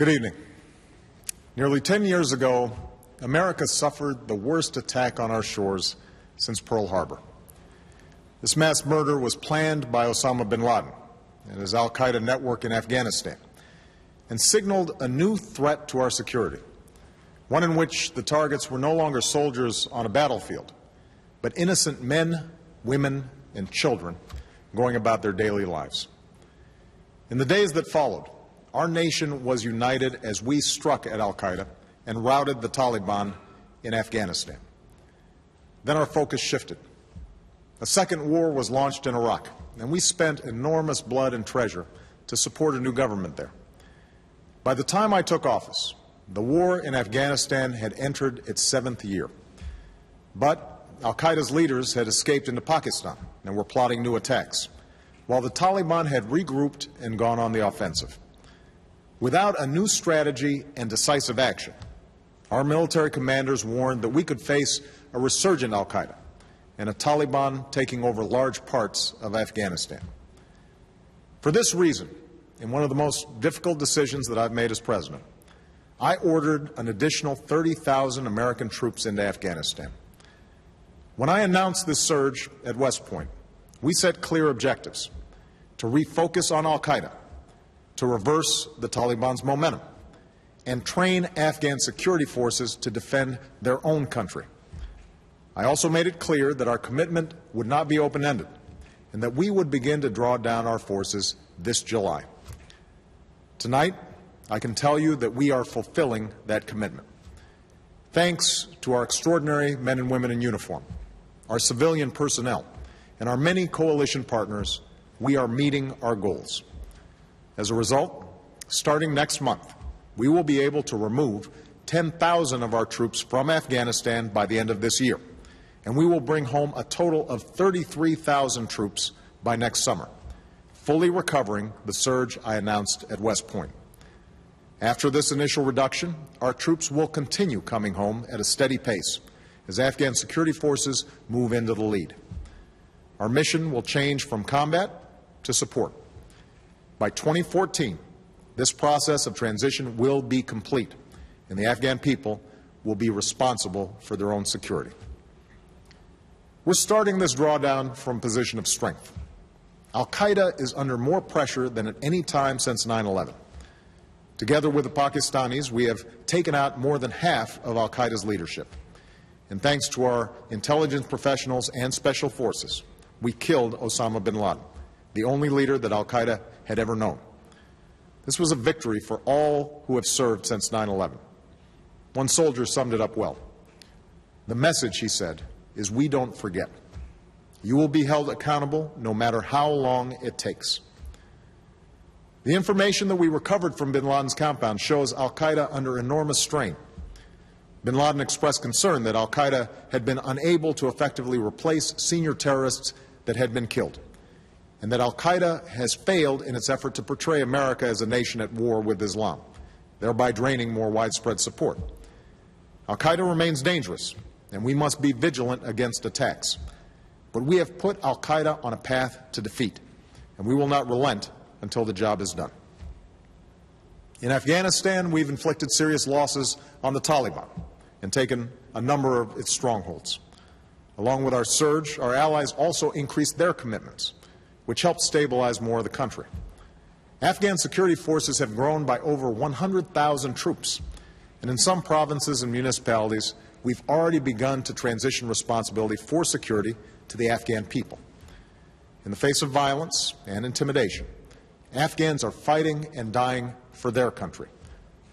Good evening. Nearly 10 years ago, America suffered the worst attack on our shores since Pearl Harbor. This mass murder was planned by Osama bin Laden and his al-Qaeda network in Afghanistan and signaled a new threat to our security, one in which the targets were no longer soldiers on a battlefield, but innocent men, women, and children going about their daily lives. In the days that followed, our nation was united as we struck at al-Qaeda and routed the Taliban in Afghanistan. Then our focus shifted. A second war was launched in Iraq, and we spent enormous blood and treasure to support a new government there. By the time I took office, the war in Afghanistan had entered its 7th year. But al-Qaeda's leaders had escaped into Pakistan and were plotting new attacks, while the Taliban had regrouped and gone on the offensive. Without a new strategy and decisive action, our military commanders warned that we could face a resurgent al-Qaeda and a Taliban taking over large parts of Afghanistan. For this reason, in one of the most difficult decisions that I've made as president, I ordered an additional 30,000 American troops into Afghanistan. When I announced this surge at West Point, we set clear objectives: to refocus on al-Qaeda, to reverse the Taliban's momentum, and train Afghan security forces to defend their own country. I also made it clear that our commitment would not be open-ended and that we would begin to draw down our forces this July. Tonight, I can tell you that we are fulfilling that commitment. Thanks to our extraordinary men and women in uniform, our civilian personnel, and our many coalition partners, we are meeting our goals. As a result, starting next month, we will be able to remove 10,000 of our troops from Afghanistan by the end of this year, and we will bring home a total of 33,000 troops by next summer, fully recovering the surge I announced at West Point. After this initial reduction, our troops will continue coming home at a steady pace as Afghan security forces move into the lead. Our mission will change from combat to support. By 2014, this process of transition will be complete, and the Afghan people will be responsible for their own security. We're starting this drawdown from a position of strength. Al-Qaeda is under more pressure than at any time since 9/11. Together with the Pakistanis, we have taken out more than half of al-Qaeda's leadership. And thanks to our intelligence professionals and special forces, we killed Osama bin Laden, the only leader that al-Qaeda had ever known. This was a victory for all who have served since 9/11. One soldier summed it up well. The message, he said, is we don't forget. You will be held accountable no matter how long it takes. The information that we recovered from bin Laden's compound shows al-Qaeda under enormous strain. Bin Laden expressed concern that al-Qaeda had been unable to effectively replace senior terrorists that had been killed, and that al-Qaeda has failed in its effort to portray America as a nation at war with Islam, thereby draining more widespread support. Al-Qaeda remains dangerous, and we must be vigilant against attacks. But we have put al-Qaeda on a path to defeat, and we will not relent until the job is done. In Afghanistan, we've inflicted serious losses on the Taliban and taken a number of its strongholds. Along with our surge, our allies also increased their commitments, which helped stabilize more of the country. Afghan security forces have grown by over 100,000 troops, and in some provinces and municipalities, we've already begun to transition responsibility for security to the Afghan people. In the face of violence and intimidation, Afghans are fighting and dying for their country,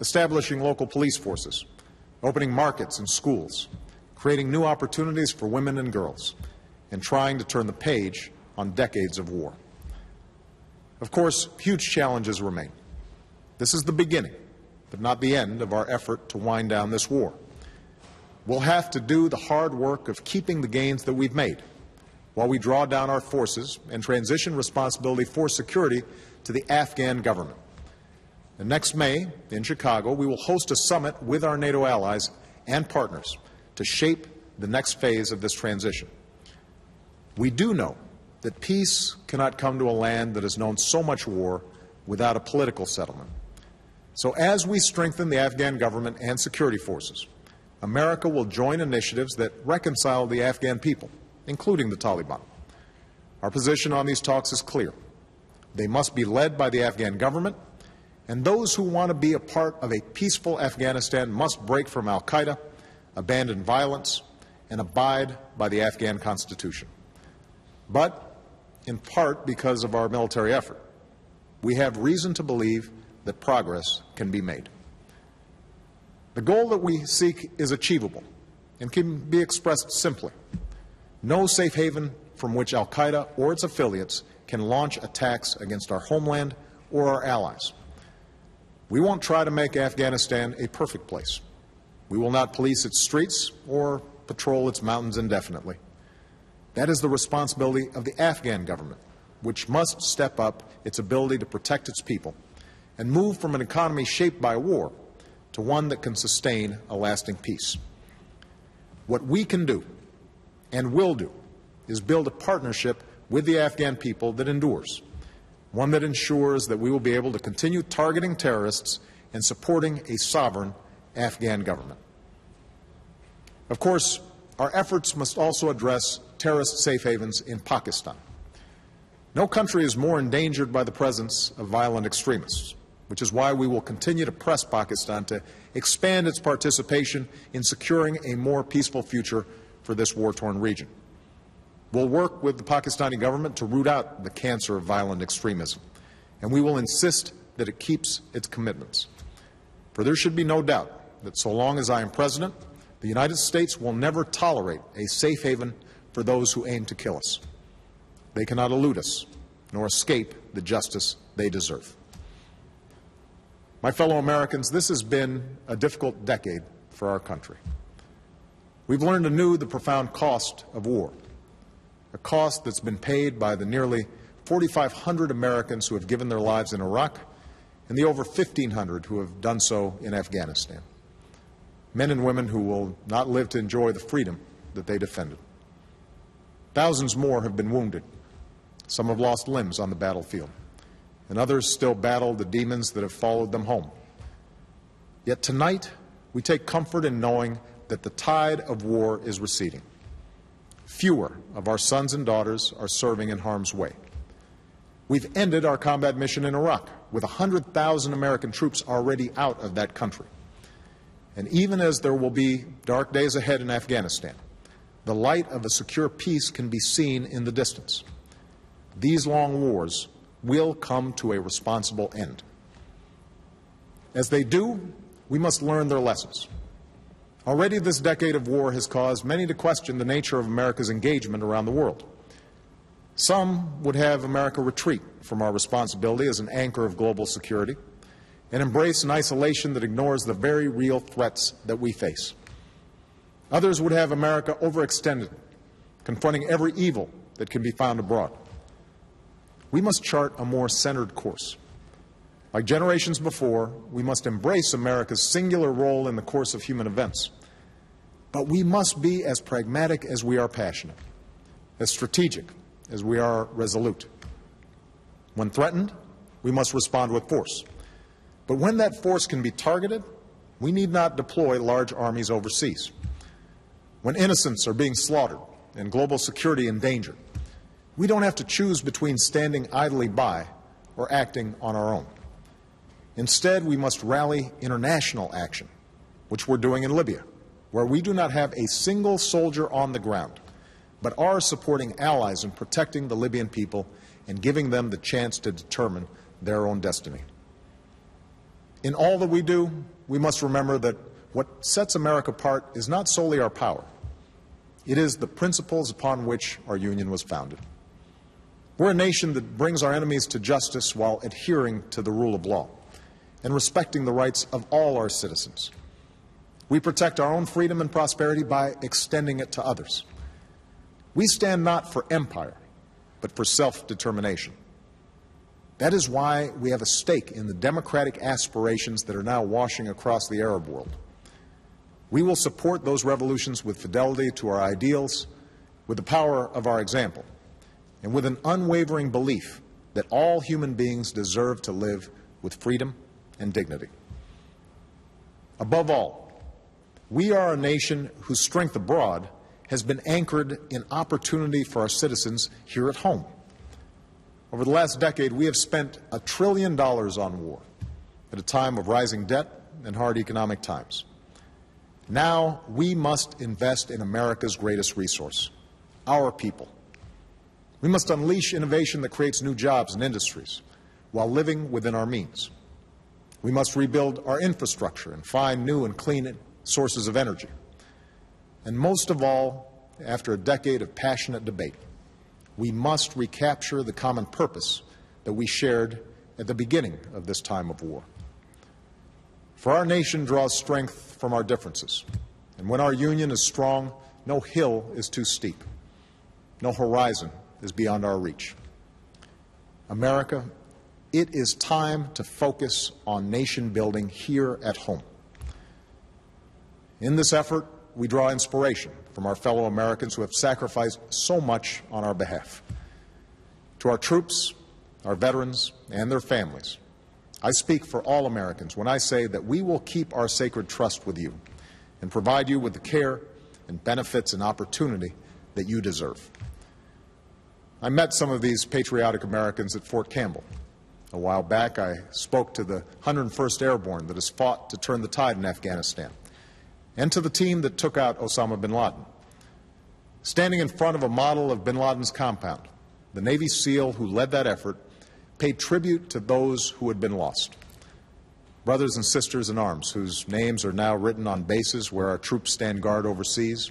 establishing local police forces, opening markets and schools, creating new opportunities for women and girls, and trying to turn the page on decades of war. Of course, huge challenges remain. This is the beginning, but not the end of our effort to wind down this war. We'll have to do the hard work of keeping the gains that we've made while we draw down our forces and transition responsibility for security to the Afghan government. And next May, in Chicago, we will host a summit with our NATO allies and partners to shape the next phase of this transition. We do know that peace cannot come to a land that has known so much war without a political settlement. So as we strengthen the Afghan government and security forces, America will join initiatives that reconcile the Afghan people, including the Taliban. Our position on these talks is clear. They must be led by the Afghan government, and those who want to be a part of a peaceful Afghanistan must break from al-Qaeda, abandon violence, and abide by the Afghan Constitution. But, in part because of our military effort, we have reason to believe that progress can be made. The goal that we seek is achievable and can be expressed simply. No safe haven from which al-Qaeda or its affiliates can launch attacks against our homeland or our allies. We won't try to make Afghanistan a perfect place. We will not police its streets or patrol its mountains indefinitely. That is the responsibility of the Afghan government, which must step up its ability to protect its people and move from an economy shaped by war to one that can sustain a lasting peace. What we can do and will do is build a partnership with the Afghan people that endures, one that ensures that we will be able to continue targeting terrorists and supporting a sovereign Afghan government. Of course, our efforts must also address terrorist safe havens in Pakistan. No country is more endangered by the presence of violent extremists, which is why we will continue to press Pakistan to expand its participation in securing a more peaceful future for this war-torn region. We'll work with the Pakistani government to root out the cancer of violent extremism, and we will insist that it keeps its commitments. For there should be no doubt that so long as I am president, the United States will never tolerate a safe haven for those who aim to kill us. They cannot elude us, nor escape the justice they deserve. My fellow Americans, this has been a difficult decade for our country. We've learned anew the profound cost of war, a cost that's been paid by the nearly 4,500 Americans who have given their lives in Iraq and the over 1,500 who have done so in Afghanistan. Men and women who will not live to enjoy the freedom that they defended. Thousands more have been wounded. Some have lost limbs on the battlefield, and others still battle the demons that have followed them home. Yet tonight, we take comfort in knowing that the tide of war is receding. Fewer of our sons and daughters are serving in harm's way. We've ended our combat mission in Iraq, with 100,000 American troops already out of that country. And even as there will be dark days ahead in Afghanistan, the light of a secure peace can be seen in the distance. These long wars will come to a responsible end. As they do, we must learn their lessons. Already this decade of war has caused many to question the nature of America's engagement around the world. Some would have America retreat from our responsibility as an anchor of global security and embrace an isolation that ignores the very real threats that we face. Others would have America overextended, confronting every evil that can be found abroad. We must chart a more centered course. Like generations before, we must embrace America's singular role in the course of human events. But we must be as pragmatic as we are passionate, as strategic as we are resolute. When threatened, we must respond with force. But when that force can be targeted, we need not deploy large armies overseas. When innocents are being slaughtered and global security endangered, we don't have to choose between standing idly by or acting on our own. Instead, we must rally international action, which we're doing in Libya, where we do not have a single soldier on the ground, but are supporting allies in protecting the Libyan people and giving them the chance to determine their own destiny. In all that we do, we must remember that what sets America apart is not solely our power. It is the principles upon which our union was founded. We're a nation that brings our enemies to justice while adhering to the rule of law and respecting the rights of all our citizens. We protect our own freedom and prosperity by extending it to others. We stand not for empire, but for self-determination. That is why we have a stake in the democratic aspirations that are now washing across the Arab world. We will support those revolutions with fidelity to our ideals, with the power of our example, and with an unwavering belief that all human beings deserve to live with freedom and dignity. Above all, we are a nation whose strength abroad has been anchored in opportunity for our citizens here at home. Over the last decade, we have spent $1 trillion on war at a time of rising debt and hard economic times. Now we must invest in America's greatest resource, our people. We must unleash innovation that creates new jobs and industries while living within our means. We must rebuild our infrastructure and find new and clean sources of energy. And most of all, after a decade of passionate debate, we must recapture the common purpose that we shared at the beginning of this time of war. For our nation draws strength from our differences, and when our union is strong, no hill is too steep, no horizon is beyond our reach. America, it is time to focus on nation building here at home. In this effort, we draw inspiration from our fellow Americans who have sacrificed so much on our behalf. To our troops, our veterans, and their families, I speak for all Americans when I say that we will keep our sacred trust with you and provide you with the care and benefits and opportunity that you deserve. I met some of these patriotic Americans at Fort Campbell. A while back, I spoke to the 101st Airborne that has fought to turn the tide in Afghanistan, and to the team that took out Osama bin Laden. Standing in front of a model of bin Laden's compound, the Navy SEAL who led that effort paid tribute to those who had been lost, brothers and sisters in arms whose names are now written on bases where our troops stand guard overseas,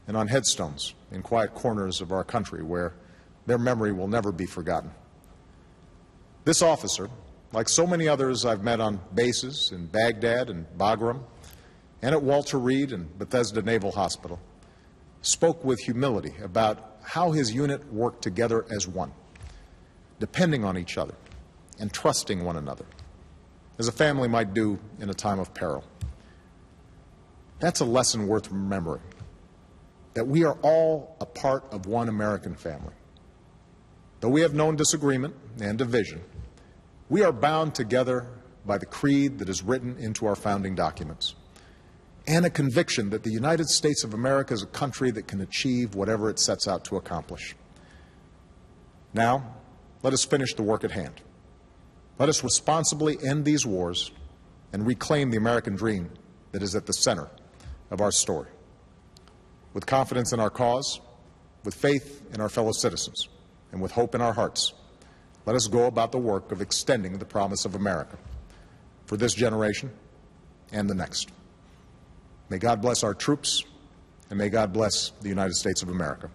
and on headstones in quiet corners of our country where their memory will never be forgotten. This officer, like so many others I've met on bases in Baghdad and Bagram, and at Walter Reed and Bethesda Naval Hospital, spoke with humility about how his unit worked together as one, depending on each other and trusting one another, as a family might do in a time of peril. That's a lesson worth remembering, that we are all a part of one American family. Though we have known disagreement and division, we are bound together by the creed that is written into our founding documents, and a conviction that the United States of America is a country that can achieve whatever it sets out to accomplish. Now, let us finish the work at hand. Let us responsibly end these wars and reclaim the American dream that is at the center of our story. With confidence in our cause, with faith in our fellow citizens, and with hope in our hearts, let us go about the work of extending the promise of America for this generation and the next. May God bless our troops, and may God bless the United States of America.